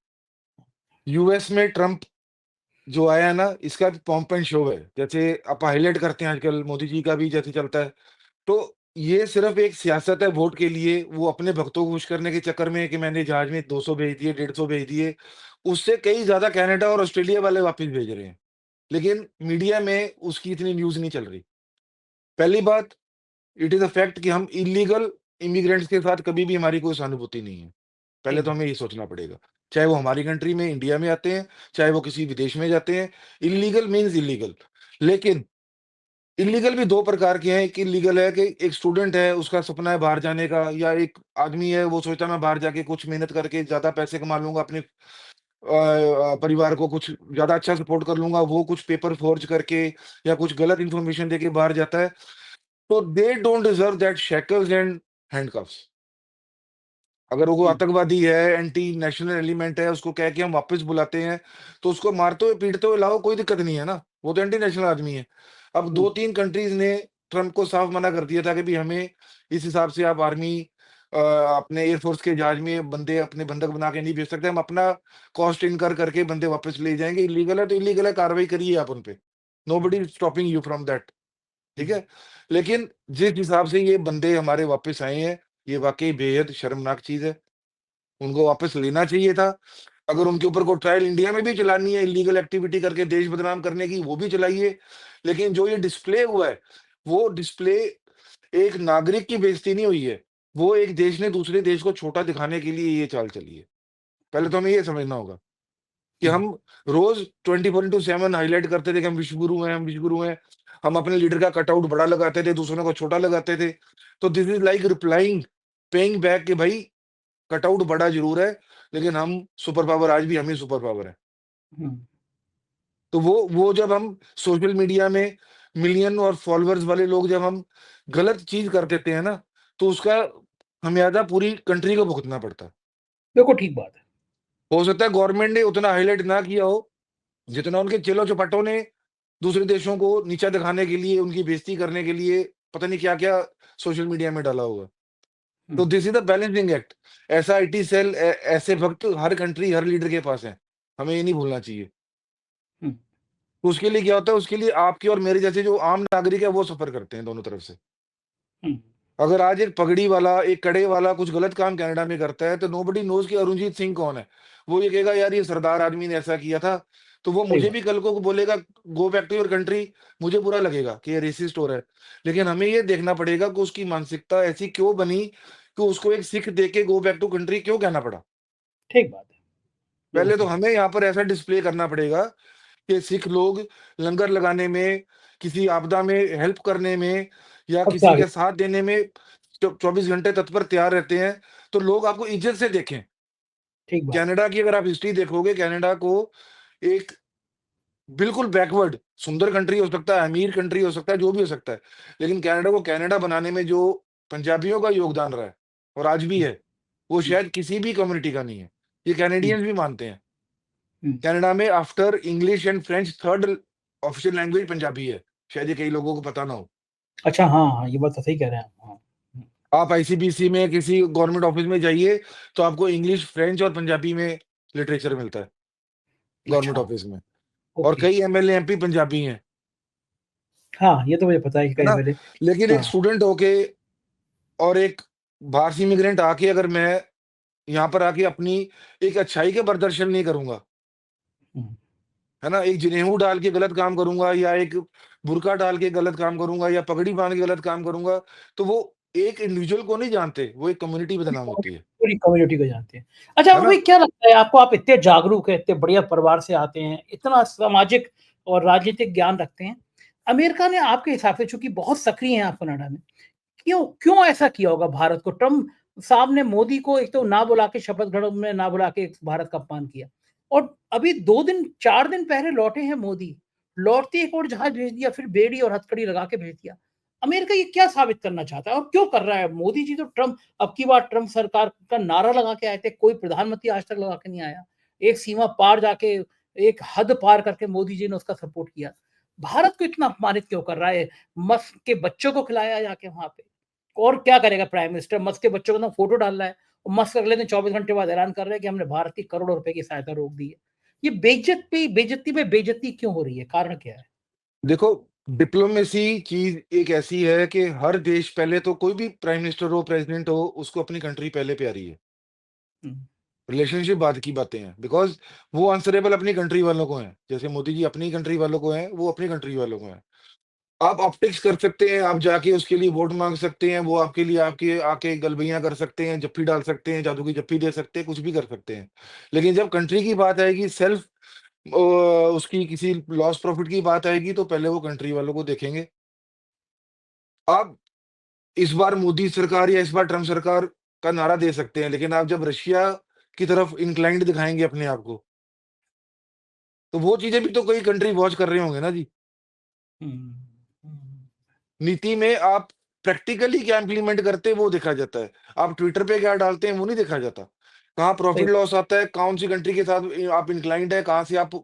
यूएस में ट्रम्प जो आया है ना, इसका पॉम्प एंड शो है। जैसे आप हाइलाइट करते हैं आजकल मोदी जी का भी जैसे चलता है, तो ये सिर्फ़ एक सियासत है वोट के लिए। वो अपने भक्तों को खुश करने के चक्कर में कि मैंने जहाज में 200 भेज दिए, 150 भेज दिए, उससे कहीं ज़्यादा कनाडा और ऑस्ट्रेलिया वाले वापस भेज रहे हैं। लेकिन मीडिया में उसकी इतनी न्यूज़ नहीं चल रही। पहली बात, इट इज़ अ फैक्ट कि हम इल्लीगल इमिग्रेंट्स के साथ कभी भी हमारी कोई सहानुभूति नहीं है। पहले ठीक तो बात। हमें ये सोचना पड़ेगा। चाहे वो हमारी कंट्री में इंडिया में आते हैं, चाहे वो किसी विदेश में जाते हैं, इल्लीगल मीन्स इल्लीगल। लेकिन इल्लीगल भी 2 प्रकार के हैं। एक इल्लीगल है कि एक स्टूडेंट है, उसका सपना है बाहर जाने का, या एक आदमी है, वो सोचता है मैं बाहर जाके कुछ मेहनत करके ज़्यादा पैसे कमा लूँगा, अपने परिवार को कुछ ज़्यादा अच्छा सपोर्ट कर लूँगा, वो कुछ पेपर फ़ॉर्ज करके या कुछ गलत इन्फॉर्मेशन देके बाहर जाता है। तो they don't deserve that shackles and handcuffs. अगर वो हुँ, आतंकवादी है, एंटी नेशनल एलिमेंट है, उसको कह के हम वापस बुलाते हैं, तो उसको मारते हुए, पीटते हुए लाओ, कोई दिक्कत नहीं है ना, वो तो एंटी नेशनल आदमी है। अब हुँ, 2-3 कंट्रीज़ ने ट्रम्प को साफ मना कर दिया था कि भई हमें इस हिसाब से आप आर्मी अपने एयर फोर्स के जहाज में बंदे अपने बंधक बना के नहीं भेज सकते, हम अपना कॉस्ट इनकर करके बंदे वापस ले जाएँगे, इल्लीगल है तो इल्लीगल है, कार्रवाई करिए आप उन पे। Hmm, nobody is stopping you from that. ठीक हुँ, है? लेकिन जिस हिसाब से ये बंदे हमारे वापस आए हैं, ये वाक़ई बेहद शर्मनाक चीज़ है। उनको वापस लेना चाहिए था। अगर उनके ऊपर कोई ट्रायल इंडिया में भी चलानी है, इल्लीगल एक्टिविटी करके देश बदनाम करने की, वो भी चलाइए। लेकिन जो ये डिस्प्ले हुआ है, वो डिस्प्ले एक नागरिक की बेइज़्ज़ती नहीं हुई है। वो एक देश ने दूसरे देश को छोटा दिखाने के लिए ये चाल चली है। पहले तो हमें ये समझना होगा कि हुँ, हम रोज़ 24/7 हाइलाइट करते थे कि हम विश्व गुरु हैं, हम विश्व गुरु हैं। हम अपने लीडर का कटआउट बड़ा लगाते थे, दूसरों का छोटा लगाते थे। तो this is like replying, paying back कि भाई कटआउट बड़ा ज़रूर है, लेकिन हम सुपर पावर, आज भी हम ही सुपर पावर हैं। हुँ। तो वो जब हम सोशल मीडिया में मिलियन और फॉलोअर्स वाले लोग जब हम गलत चीज़ कर देते हैं ना, तो उसका खमियाज़ा पूरी कंट्री को भुगतना पड़ता है। बिल्कुल ठीक बात है। हो सकता है गवर्नमेंट ने उतना हाईलाइट ना किया हो, जितना उनके चेलो चपाटों ने दूसरे देशों को नीचा दिखाने के लिए, उनकी बेइज़्ज़ती करने के लिए पता नहीं क्या-क्या सोशल मीडिया में डाला होगा। तो hmm, this is the balancing act. ऐसा आईटी सेल ऐसे वक़्त हर कंट्री, हर लीडर के पास है। हमें ये नहीं भूलना चाहिए। हुँ, तो उसके लिए क्या होता है, उसके लिए आपके और मेरे जैसे जो आम नागरिक है, वो सफ़र करते हैं दोनों तरफ से। हुँ, अगर आज एक पगड़ी वाला, एक कड़े वाला कुछ गलत काम कनाडा में करता है, तो नोबडी नोज़ कि अरुणजीत सिंह कौन है। वो ये कहेगा यार ये सरदार आदमी ने ऐसा किया था, तो वो सही मुझे बात। भी कल को बोलेगा go back to your country, मुझे बुरा लगेगा कि ये रेसिस्ट हो रहा है। लेकिन हमें ये देखना पड़ेगा कि उसकी मानसिकता ऐसी क्यों बनी कि उसको एक सिख देके गो बैक टू कंट्री क्यों कहना पड़ा। ठीक बात है, बिल्कुल पहले तो ठीक बात। हमें यहाँ पर ऐसा डिस्प्ले करना पड़ेगा कि सिख लोग लंगर लगाने में, किसी आपदा में हेल्प करने में या सबसे किसी आगे, के साथ देने में 24 घंटे तत्पर तैयार रहते हैं, तो लोग आपको इज़्ज़त से देखें। ठीक बात है। कनाडा की अगर आप हिस्ट्री देखोगे, कनाडा को एक बिल्कुल बैकवर्ड सुंदर कंट्री हो सकता है, अमीर कंट्री हो सकता है, जो भी हो सकता है। लेकिन कनाडा को कनाडा बनाने में जो पंजाबियों का योगदान रहा है और आज भी हुँ, है, वो हुँ, शायद किसी भी कम्युनिटी का नहीं है। ये हुँ, कैनेडियंस भी मानते हैं। हुँ। कनाडा में after English and French 3rd official language Punjabi है। शायद ये कई लोगों को पता ना हो। अच्छा, हाँ, हाँ, ये बात तो सही कह रहे हैं आप। हाँ, हुँ, आप आईसीबीसी में किसी गवर्नमेंट ऑफिस में जाइए, तो आपको इंग्लिश, फ्रेंच और पंजाबी में लिटरेचर मिलता है, गवर्नमेंट अच्छा, ऑफिस में। और ओके। कई एमएलए, एमपी पंजाबी हैं, हाँ, ये तो मुझे पता है कि है कहीं ना? पहले लेकिन एक हाँ, स्टूडेंट होके और एक बाहर से इमिग्रेंट आके अगर मैं यहाँ पर आके अपनी एक अच्छाई का प्रदर्शन नहीं करूँगा, हुँ, है ना? एक जनेऊ डाल के गलत काम करूँगा या एक बुर्का डाल के गलत काम करूँगा या पगड़ी बाँध के गलत काम करूँगा, तो वो एक इंडिविजुअल को नहीं जानते, वो एक कम्युनिटी बदनाम होती है। पूरी कम्युनिटी को जानते हैं। अच्छा है ना? अभी क्या लगता है आपको, आप इतने जागरूक हैं, इतने बढ़िया परिवार से आते हैं, इतना सामाजिक और राजनीतिक ज्ञान रखते हैं। अमेरिका ने आपके हिसाब से चूँकि बहुत सक्रिय हैं आप कनाडा में, क्यों क्यों ऐसा किया होगा भारत को? ट्रम्प साहब ने मोदी को एक तो ना बुला के शपथ ग्रहण में ना बुला के भारत का अपमान किया और अभी 2 दिन 4 दिन पहले लौटे हैं मोदी। लौटते एक और जहाज भेज दिया, फिर बेड़ी और हथकड़ी लगा के भेज दिया। अमेरिका ये क्या साबित करना चाहता है और क्यों कर रहा है? मोदी जी तो ट्रम्प अब की बार ट्रम्प सरकार का नारा लगा के आए थे, कोई प्रधानमंत्री आज तक लगा के नहीं आया। एक सीमा पार जाके, एक हद पार करके मोदी जी ने उसका सपोर्ट किया। भारत को इतना अपमानित क्यों कर रहा है? मस्क के बच्चों को खिलाया जाके वहाँ पे। और क्या करेगा प्राइम मिनिस्टर? मस्क के बच्चों का ना फ़ोटो डाल रहा है और मस्क अगले दिन 24 घंटे बाद ऐलान कर रहा है कि हमने भारत की करोड़ों रुपए की सहायता रोक दी है। ये बेइज्जती में बेइज्जती क्यों हो रही है? कारण क्या है? देखो, डिप्लोमेसी चीज़ एक ऐसी है कि हर देश पहले तो कोई भी प्राइम मिनिस्टर हो, प्रेज़िडेंट हो, उसको अपनी कंट्री पहले प्यारी है। हुँ, रिलेशनशिप बाद की बातें हैं, बिकॉज़ वो आंसरेबल अपनी कंट्री वालों को हैं। जैसे मोदी जी अपनी कंट्री वालों को हैं, वो अपनी कंट्री वालों को हैं। आप ऑप्टिक्स कर सकते हैं, आप जाके उसके लिए वोट माँग सकते हैं, वो आपके लिए आपके आके गलबैयाँ कर सकते हैं, जप्फी डाल सकते हैं, जादू की जप्फी दे सकते हैं, कुछ भी कर सकते हैं। लेकिन जब कंट्री की बात आएगी, अ, उसकी किसी लॉस प्रॉफिट की बात आएगी, तो पहले वो कंट्री वालों को देखेंगे। आप इस बार मोदी सरकार या इस बार ट्रम्प सरकार का नारा दे सकते हैं, लेकिन आप जब रशिया की तरफ इंक्लाइंड दिखाएँगे अपने आप को, तो वो चीज़ें भी तो कई कंट्री वॉच कर रहे होंगे ना जी। हुँ, हुँ, नीति में आप प्रैक्टिकली क्या इम्प्लीमेंट करते हैं वो देखा जाता है। आप ट्विटर पे क्या डालते हैं वो नहीं देखा जाता। कहाँ सही प्रॉफिट लॉस आता है, कौन-सी कंट्री के साथ आप इंक्लाइंड हैं, कहाँ से आप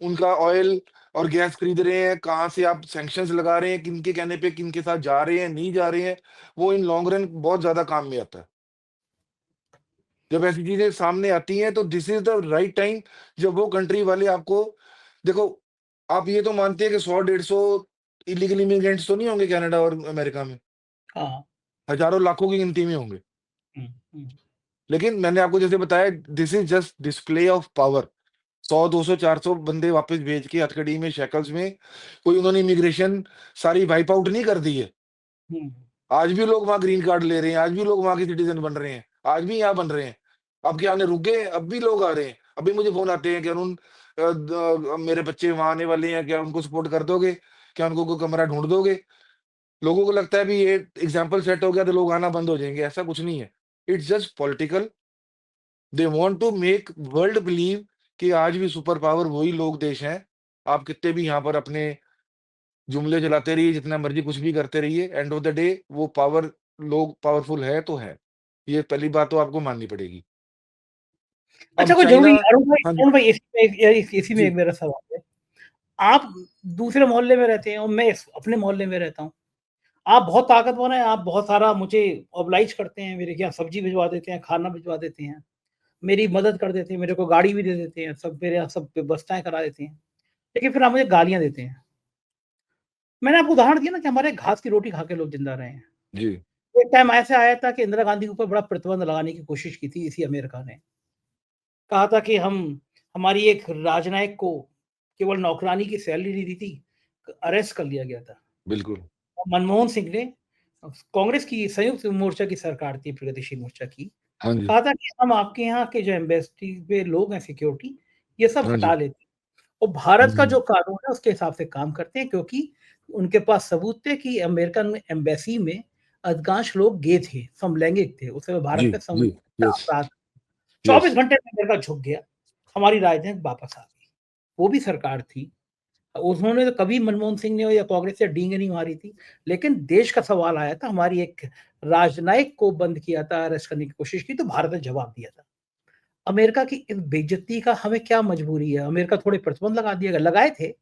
उनका ऑयल और गैस खरीद रहे हैं, कहाँ से आप सैंक्शंस लगा रहे हैं, किनके कहने पे किनके साथ जा रहे हैं, नहीं जा रहे हैं, वो इन लॉन्ग रन बहुत ज़्यादा काम में आता है। जब ऐसी चीज़ें सामने आती हैं तो this is the right time जब वो कंट्री वाले आपको देखो, आप ये तो मानते हैं कि 100 150 इल्लीगल इमिग्रेंट्स तो नहीं होंगे कनाडा और अमेरिका में? हाँ, हज़ारों लाखों की गिनती में होंगे। हुँ, हुँ, लेकिन मैंने आपको जैसे बताया this is just display of power. 100, 200, 400 बंदे वापस भेज के हथकड़ी में, शैकल्स में कोई उन्होंने इमिग्रेशन सारी वाइप आउट नहीं कर दी है। हुँ, आज भी लोग वहाँ ग्रीन कार्ड ले रहे हैं, आज भी लोग वहाँ के सिटीज़न बन रहे हैं, आज भी यहाँ बन रहे हैं। अब क्या आने रुक गए हैं? अब भी लोग आ रहे हैं। अभी मुझे फ़ोन आते हैं कि अरुण मेरे बच्चे वहाँ आने वाले हैं, क्या उनको सपोर्ट कर दोगे? क्या उनको कोई कमरा ढूँढ दोगे? लोगों को लगता है अभी ये एग्ज़ाम्पल सेट हो गया तो लोग आना बंद हो जाएँगे, ऐसा कुछ नहीं है। It's just political. They want to make world believe कि आज भी सुपर पावर वही लोग देश हैं। आप कितने भी यहाँ पर अपने जुमले चलाते रहिए, जितना मर्ज़ी कुछ भी करते रहिए, एंड ऑफ द डे वो पावर लोग पावरफुल है तो है। ये पहली बात तो आपको माननी पड़ेगी। अच्छा, अब कोई चाइना। ज़रूरी हाँ जी, अरुण भाई इसी में जी, एक मेरा सवाल है। आप दूसरे मोहल्ले में रहते हैं और मैं अपने मोहल्ले में रहता हूँ। आप बहुत ताकतवर हैं, आप बहुत सारा मुझे ऑब्लाइज करते हैं, मेरे यहाँ सब्ज़ी भिजवा देते हैं, खाना भिजवा देते हैं, मेरी मदद कर देते हैं, मेरे को गाड़ी भी दे देते हैं, सब मेरे यहाँ सब व्यवस्थाएँ करा देते हैं। लेकिन फिर आप मुझे गालियाँ देते हैं। मैंने आपको उदाहरण दिया ना कि हमारे घास की रोटी खा के लोग ज़िंदा रहे हैं। जी, एक टाइम ऐसा आया था कि इंदिरा गांधी के ऊपर बड़ा प्रतिबंध लगाने की कोशिश की थी इसी अमेरिका ने। कहा था कि हम हमारी एक राजनयिक को केवल नौकरानी की सैलरी नहीं दी थी, अरेस्ट कर लिया गया था। बिल्कुल। मनमोहन सिंह ने कांग्रेस की संयुक्त मोर्चा की सरकार थी, प्रगतिशील मोर्चा की, हाँ जी, कहा था कि हम आपके यहाँ के जो एम्बेसी पे लोग हैं सिक्योरिटी, ये सब हाँ हटा जी। लेते हैं और भारत का हुँ, जो कानून है उसके हिसाब से काम करते हैं क्योंकि उनके पास सबूत थे कि अमेरिकन एम्बेसी में अधिकांश लोग गे थे, समलैंगिक थे। उस समय भारत जी, में जी, समलैंगिक का यस, अपराध। यस, 24 घंटे में अमेरिका झुक गया, हमारी राजनीति वापस आ गई। वो भी सरकार थी। उन्होंने तो कभी मनमोहन सिंह ने या कांग्रेस से डींग नहीं मारी थी, लेकिन देश का सवाल आया था, हमारी एक राजनयिक को बंद किया था, अरेस्ट करने की कोशिश की तो भारत ने जवाब दिया था। अमेरिका की इस बेइज्जती का हमें क्या मजबूरी है? अमेरिका थोड़े प्रतिबंध लगा दिया गया, लगाए थे।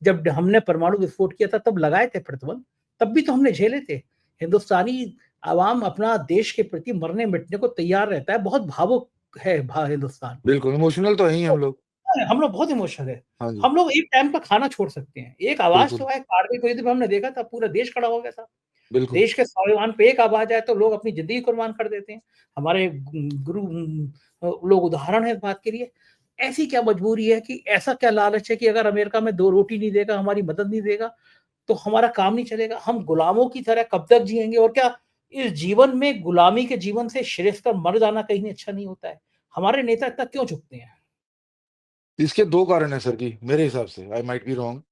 जब हमने परमाणु विस्फोट किया था तब लगाए थे प्रतिबंध, तब भी तो हमने झेले थे। हिंदुस्तानी अवाम अपना देश के प्रति मरने-मिटने को तैयार रहता है, बहुत भावुक है हिंदुस्तान। बिल्कुल, इमोशनल तो हैं ही हम लोग। हम लोग बहुत इमोशनल है। हाँ जी, हम लोग एक टाइम का खाना छोड़ सकते हैं। एक आवाज़ बिल्कुल, तो है, कारगिल को युद्ध में हमने देखा था, पूरा देश खड़ा हो गया था। बिल्कुल। देश के स्वाभिमान पे एक आवाज़ आए तो लोग अपनी ज़िंदगी कुर्बान कर देते हैं। हमारे गुरु लोग उदाहरण हैं इस बात के लिए। ऐसी क्या मजबूरी है कि ऐसा क्या लालच है कि अगर अमेरिका में 2 रोटी नहीं देगा, हमारी मदद नहीं देगा, तो हमारा काम नहीं चलेगा। हम गुलामों की तरह कब तक जिएँगे और क्या इस जीवन में गुलामी के जीवन से श्रेष्ठकर मर जाना कहीं अच्छा नहीं होता है? हमारे नेता इतना क्यों झुकते हैं? इसके 2 कारण हैं सर जी, मेरे हिसाब से, आई माइट बी रॉन्ग।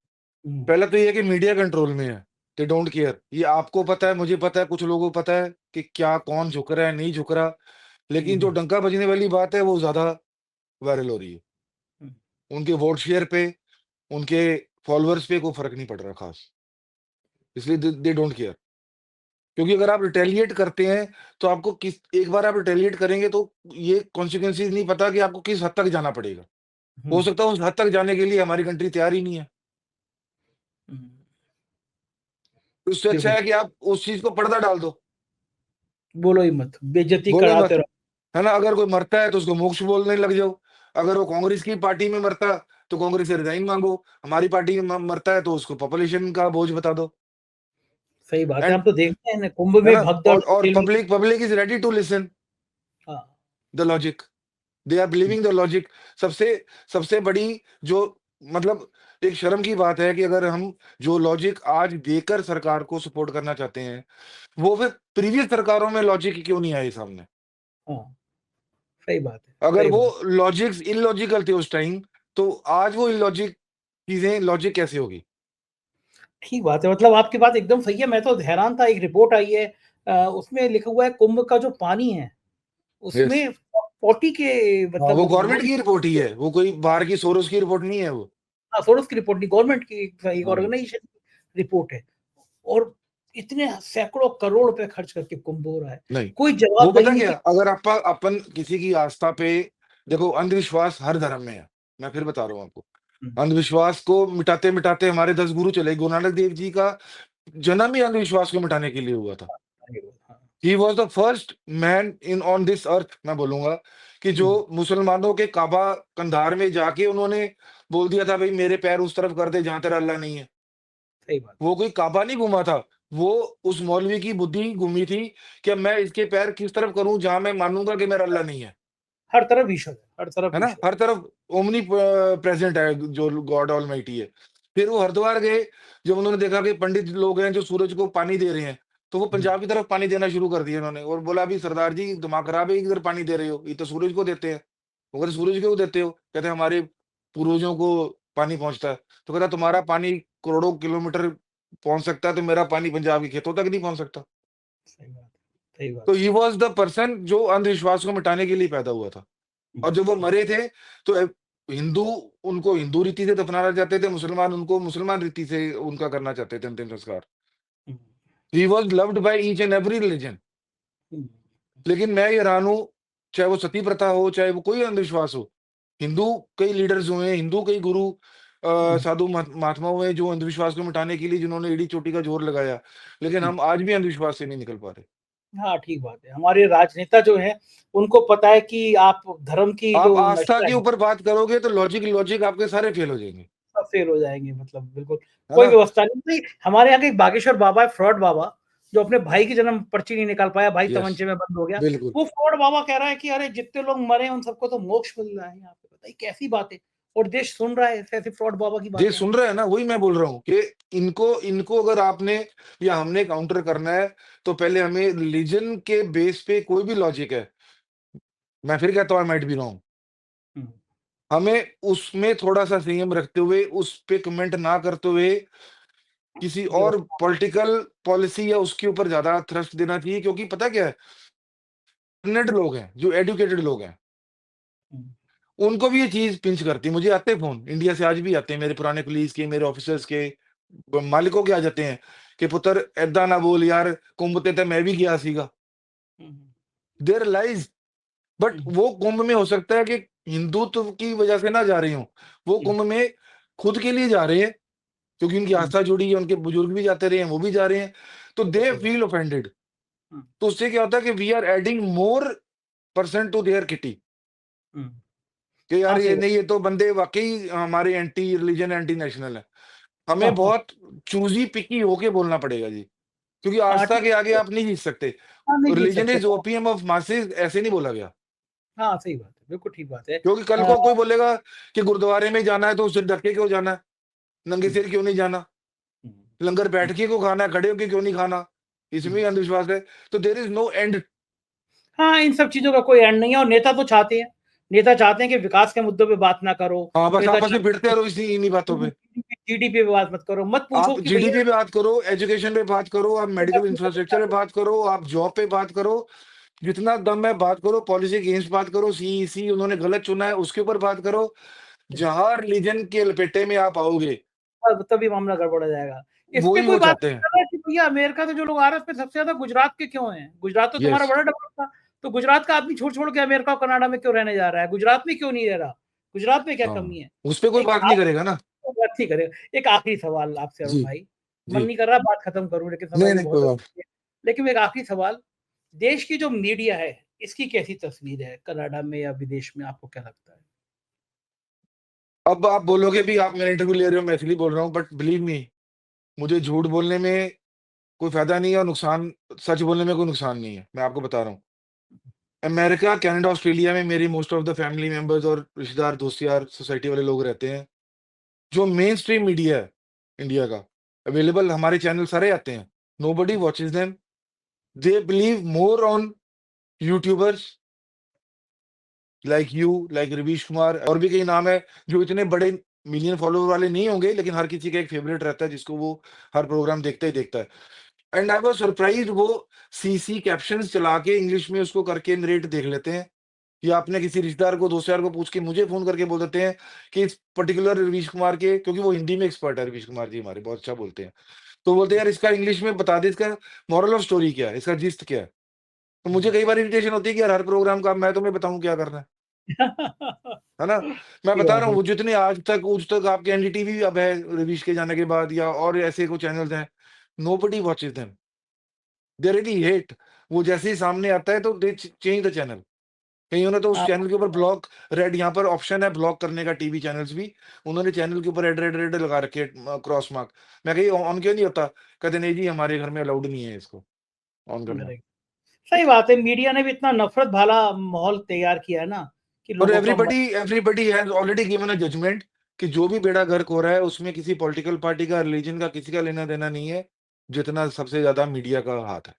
हुँ, पहला तो ये है कि मीडिया कंट्रोल में है, दे डोंट केयर। ये आपको पता है, मुझे पता है, कुछ लोगों को पता है कि क्या कौन झुक रहा है, नहीं झुक रहा। हुँ, लेकिन जो हुँ, डंका बजने वाली बात है, वो ज़्यादा वायरल हो रही है। हुँ, उनके वोट शेयर पे, उनके फॉलोअर्स पे कोई फ़र्क नहीं पड़ रहा ख़ास, इसलिए दे दे डोंट केयर। क्योंकि अगर आप रिटेलिएट करते हैं, तो आपको किस एक बार आप रिटेलिएट करेंगे तो ये कॉन्सिक्वेंसेज़ नहीं पता कि आपको किस हद तक जाना पड़ेगा। हुँ, हो सकता है उस हद तक जाने के लिए हमारी कंट्री तैयार ही नहीं है। हुँ। तो इससे अच्छा बिल्कुल, है कि आप उस चीज़ को पर्दा डाल दो, बोलो ही मत, बेइज्जती बोलो ही कराते मत, रहो। है ना? अगर कोई मरता है तो उसको मोक्ष बोलने लग जाओ। अगर वो कांग्रेस की पार्टी में मरता, तो कांग्रेस से रिज़ाइन माँगो। हमारी पार्टी में म मरता है तो उसको पॉपुलेशन का बोझ बता दो। सही बात है, एंड हम तो देखते हैं ना कुंभ है में ना? भगदड़ और जेल में public is ready to listen हाँ, the logic. They are hmm, believing the logic. सबसे सबसे बड़ी जो मतलब एक शर्म की बात है कि अगर हम जो लॉजिक आज देकर सरकार को सपोर्ट करना चाहते हैं, वो फिर प्रीवियस सरकारों में लॉजिक क्यों नहीं आए सामने? हाँ, सही बात है, अगर सही वो बात। लॉजिक्स इलॉजिकल थे उस टाइम, तो आज वो इलॉजिक चीज़ें लॉजिक कैसे होगी? ठीक बात है, मतलब आपकी बात एकदम सही है, मैं तो हैरान था एक रिपोर्ट आई है उसमें लिखा हुआ है कुंभ का जो पानी है, यस। उसमें 40 के हाँ, वो मतलब गवर्नमेंट लोग की रिपोर्ट ही है, वो कोई बाहर की सोरोस की रिपोर्ट नहीं है वो। हाँ, सोर्स की रिपोर्ट नहीं, गवर्नमेंट की एक हाँ जी। ऑर्गनाइजेशन की रिपोर्ट है और इतने सैकड़ों करोड़ रुपए खर्च करके कुंभ हो रहा है। नहीं, कोई वो जवाबदेही पता नहीं क्या? कि अगर अपन किसी की आस्था पे देखो अंधविश्वास हर धर्म में है। मैं फिर बता रहा हूँ आपको। हुँ, अंधविश्वास को मिटाते-मिटाते हमारे 10 गुरु चले। गुरु नानक देव जी का जन्म ही अंधविश्वास को मिटाने के लिए हुआ था। हाँ, he was the first man in on this earth मैं बोलूँगा कि जो हुँ, मुसलमानों के काबा कंधार में जाके उन्होंने बोल दिया था, भई मेरे पैर उस तरफ कर दे जहाँ तेरा अल्लाह नहीं है। सही बात है। वो कोई काबा नहीं घूमा था। वो उस मौलवी की बुद्धि घूमी थी कि मैं इसके पैर किस तरफ करूँ जहाँ मैं मानूँगा कि मेरा अल्लाह नहीं है। हर तरफ ईश्वर है, हर तरफ है ना? ईश्वर हर तरफ ओमनी प्रेज़ेंट है जो गॉड ऑलमाइटी है। फिर वो हरिद्वार गए, जब उन्होंने देखा कि पंडित लोग हैं जो सूरज को पानी दे रहे हैं, तो वो है। हुँ, पंजाब की तरफ पानी देना शुरू कर दिया इन्होंने और बोला अभी सरदार जी दिमाग खराब है, इधर पानी दे रहे हो, ये तो सूरज को देते हैं। वो कहते सूरज क्यों देते हो? कहते हमारे पूर्वजों को पानी पहुँचता है। तो कहता तुम्हारा पानी करोड़ों किलोमीटर पहुँच सकता है, तो मेरा पानी पंजाब के खेतों तक नहीं पहुँच सकता। सही बात है, सही बात तो है। ही वाज़ द पर्सन जो अंधविश्वास को मिटाने के लिए पैदा हुआ था। हुँ, और जब वो मरे थे, तो हिंदू उनको हिंदू रीति से दफनाना चाहते थे, मुसलमान उनको मुसलमान रीति से उनका करना चाहते थे अंतिम संस्कार। Hmm, he was loved by each and every religion. Hmm, लेकिन मैं हैरान हूँ चाहे वो सती प्रथा हो, चाहे वो कोई अंधविश्वास हो। हिंदू कई लीडर्स हुए हैं, हिंदू कई गुरु साधु महात्मा हुए हैं जो अंधविश्वास को मिटाने के लिए जिन्होंने एड़ी चोटी का जोर लगाया, लेकिन हम आज भी अंधविश्वास से नहीं निकल पा रहे। हाँ, ठीक बात है। हमारे राजनेता जो हैं, उनको पता है कि आप धर्म की आप जो आस्था नशा के है, ऊपर बात करोगे तो लॉजिक आपके सारे फेल हो जाएंगे, सब फेल हो जाएँगे, मतलब बिल्कुल, है कोई ना? व्यवस्था नहीं। नहीं, हमारे यहाँ के एक बागेश्वर बाबा है, फ्रॉड बाबा, जो अपने भाई की जन्म पर्ची नहीं निकाल पाया, भाई यस, तमंचे में बंद हो गया। बिल्कुल। वो फ्रॉड बाबा कह रहा है कि अरे जितने लोग मरे हैं, उन सबको तो मोक्ष मिल रहा है यहाँ पे। बताइए कैसी बात है? और देश सुन रहा है ऐसे-ऐसे फ्रॉड बाबा की ये बातें। सुन रहे हैं ना, वही मैं बोल रहा हूँ कि इनको इनको अगर आपने या हमने काउंटर करना है, तो पहले हमें रिलीजन के बेस पे कोई भी लॉजिक है, मैं फिर कहता हूँ आई माइट बी रॉन्ग, हुँ, हमें उसमें थोड़ा-सा संयम रखते हुए, उस पे कमेंट ना करते हुए, किसी और व्यवस्था। पॉलिटिकल पॉलिसी या उसके ऊपर ज़्यादा थ्रस्ट देना चाहिए, क्योंकि पता क्या है, लर्नड लोग हैं, जो एजुकेटेड लोग हैं, हुँ, उनको भी ये चीज़ पिंच करती है। मुझे आते हैं फ़ोन, इंडिया से आज भी आते हैं, मेरे पुराने कलीग्स के, मेरे ऑफिसर्स के, मालिकों के आ जाते हैं कि पुत्र ऐदा ना बोल यार, कुंभ ते मैं भी गया सीगा। हुँ, हुँ, देयर लाइज़, बट हुँ, वो कुंभ में हो सकता है कि हिंदुत्व की वजह से ना जा रहे हों। वो हुँ, कुंभ में खुद के लिए जा रहे हैं, क्योंकि उनकी हुँ, आस्था जुड़ी है, उनके बुजुर्ग भी जाते रहे हैं, वो भी जा रहे हैं, तो बिल्कुल दे सही बात। Feel offended. हुँ, तो उससे क्या होता है कि we are adding more person to their kitty, hmm, कि हाँ, यार सही ये बात। नहीं, ये तो बंदे वाक़ई हमारे एंटी रिलिजन, एंटी नेशनल हैं। हाँ, हमें हाँ, बहुत चूज़ी पिकी होके बोलना पड़ेगा जी, क्योंकि हाँ, आस्था ठीक के आगे है। आप नहीं जीत सकते। हाँ, नहीं जीत रिलिजन सकते। इज़ ओपियम ऑफ मासेस, ऐसे नहीं बोला गया। हाँ, सही बात है, बिल्कुल ठीक बात है। क्योंकि कल को कोई बोलेगा कि गुरुद्वारे में जाना है तो सिर ढक के क्यों जाना है? नंगे हुँ, सिर क्यों नहीं जाना? हुँ, लंगर हुँ, बैठ के क्यों खाना है? खड़े होके क्यों नहीं खाना? इसमें हुँ। भी अंधविश्वास है। तो देयर इज़ नो एंड। हाँ, इन सब चीज़ों का कोई एंड नहीं है और नेता तो चाहते हैं। नेता चाहते हैं कि विकास के मुद्दों पे बात ना करो। हाँ, बस नेता आपस में चाहते भिड़ते हैं रहो इसी इन्हीं बातों कि पे। जीडीपी पे बात मत करो। मत पूछो आप कि भैया जीडीपी पे बात करो, एजुकेशन पे बात करो, आप नेता मेडिकल नेता तो इंफ्रास्ट्रक्चर पे चाहते हैं। बात करो, आप जॉब पे बात करो, जितना दम है बात करो, पॉलिसी अगेंस्ट बात करो, सीईसी उन्होंने गलत चुना है उसके ऊपर बात करो। हुँ, जहाँ रिलीजन के लपेटे में आप आओगे, तब तभी मामला गड़बड़ हो जाएगा। इस वो पे ही कोई वो बात चाहते नहीं हैं। कर रहा कि भैया अमेरिका से जो लोग आ रहे हैं उसमें सबसे ज़्यादा गुजरात के क्यों हैं? गुजरात तो तुम्हारा यस, बड़ा डेवलप था। तो गुजरात का आदमी छोड़-छोड़ के अमेरिका और कनाडा में क्यों रहने जा रहा है? गुजरात में क्यों नहीं रह रहा? गुजरात में क्या हाँ, कमी है? उस पे कोई एक बात नहीं करेगा ना। तो बात ही करेगा। एक आखिरी सवाल आपसे अरुण जी, भाई, मन जी। नहीं कर रहा बात खत्म करूँ लेकिन समय नहीं, भी नहीं, बहुत कोई हो बात। गई है। लेकिन एक आखिरी सवाल, देश की जो मीडिया है, इसकी कैसी तस्वीर है कनाडा में या विदेश में आपको क्या लगता है? अब आप बोलोगे भी आप मेरा इंटरव्यू ले रहे हो, मैं इसलिए बोल रहा हूँ, बट बिलीव मी, मुझे झूठ बोलने में कोई फ़ायदा नहीं है और सच बोलने में कोई नुकसान नहीं है, मैं आपको बता रहा हूँ। अमेरिका, कनाडा, ऑस्ट्रेलिया में मेरी most of the family members और रिश्तेदार, दोस्त यार, सोसाइटी वाले लोग रहते हैं। जो मेन स्ट्रीम मीडिया है इंडिया का, अवेलेबल हमारे चैनल सारे आते हैं। Nobody watches them. They believe more on YouTubers like you, like Ravish Kumar, और भी कई नाम है जो इतने बड़े मिलियन फॉलोवर वाले नहीं होंगे, लेकिन हर किसी का एक फेवरेट रहता है जिसको वो हर प्रोग्राम देखता ही देखता है। एंड आई वाज़ सरप्राइज्ड, वो सीसी कैप्शंस चला के इंग्लिश में उसको करके नरेट देख लेते हैं, या अपने किसी रिश्तेदार को, दोस्त यार को पूछ के मुझे फ़ोन करके बोल देते हैं कि इस पर्टिकुलर रवीश कुमार के, क्योंकि वो हिंदी में एक्सपर्ट है, रवीश कुमार जी हमारे बहुत अच्छा बोलते हैं। तो बोलते हैं यार इसका इंग्लिश में बता दे, इसका मोरल ऑफ स्टोरी क्या है, इसका जिस्ट क्या है? तो मुझे कई बार इरिटेशन होती है कि यार हर प्रोग्राम का मैं तुम्हें बताऊँ क्या करना है ना? मैं सही बता बात रहा हूँ, है। वो जितने आज तक उज तक आपके एनडीटीवी अब है रवीश के जाने के बाद, या और ऐसे कुछ चैनल्स हैं, nobody watches them. They really hate. वो जैसे ही सामने आता है तो दे चेंज द चैनल। कईयों ने तो उस हाँ, चैनल के ऊपर ब्लॉक, रेड यहाँ पर ऑप्शन है ब्लॉक करने का टीवी चैनल्स भी, उन्होंने चैनल के ऊपर रेड रेड रेड लगा रखे है, क्रॉस मार्क। मैं कही ऑन क्यों नहीं होता? कहते नहीं जी हमारे घर में अलाउड नहीं है इसको ऑन करना। अरे! सही बात है, मीडिया ने भी इतना नफ़रत भरा माहौल तैयार किया है ना, कि और लोगों का मन। Everybody has already given a judgement कि जो भी बेड़ा गर्क हो रहा है उसमें किसी पॉलिटिकल पार्टी का, रिलीजन का किसी का लेना-देना नहीं है, जितना सबसे ज़्यादा मीडिया का हाथ है।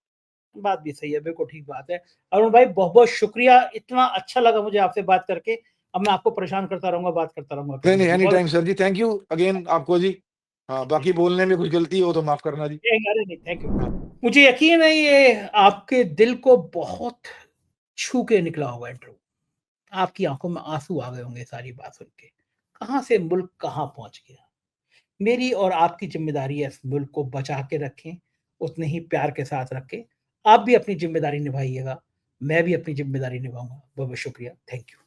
बात भी सही है, बिल्कुल ठीक बात है। अरुण भाई बहुत-बहुत शुक्रिया, इतना अच्छा लगा मुझे आपसे बात करके। अब मैं आपको परेशान करता रहूँगा, बात करता रहूँगा नहीं, कभी नहीं, भी। एनी बहुत time sir ji, thank you again आपको जी। हाँ, बाकी बोलने में कुछ गलती हो तो माफ़ करना जी। अरे नहीं, थैंक यू। हाँ, मुझे यकीन है ये आपके दिल को बहुत छू के निकला होगा इंटरव्यू। आपकी आँखों में आँसू आ गए होंगे सारी बात सुन के। कहाँ से मुल्क कहाँ पहुँच गया। मेरी और आपकी ज़िम्मेदारी है इस मुल्क को बचा के रखें, उतने ही प्यार के साथ रखें। आप भी अपनी ज़िम्मेदारी निभाइएगा। मैं भी अपनी जिम्मेदारी निभाऊंगा। बहुत बहुत शुक्रिया, थैंक यू।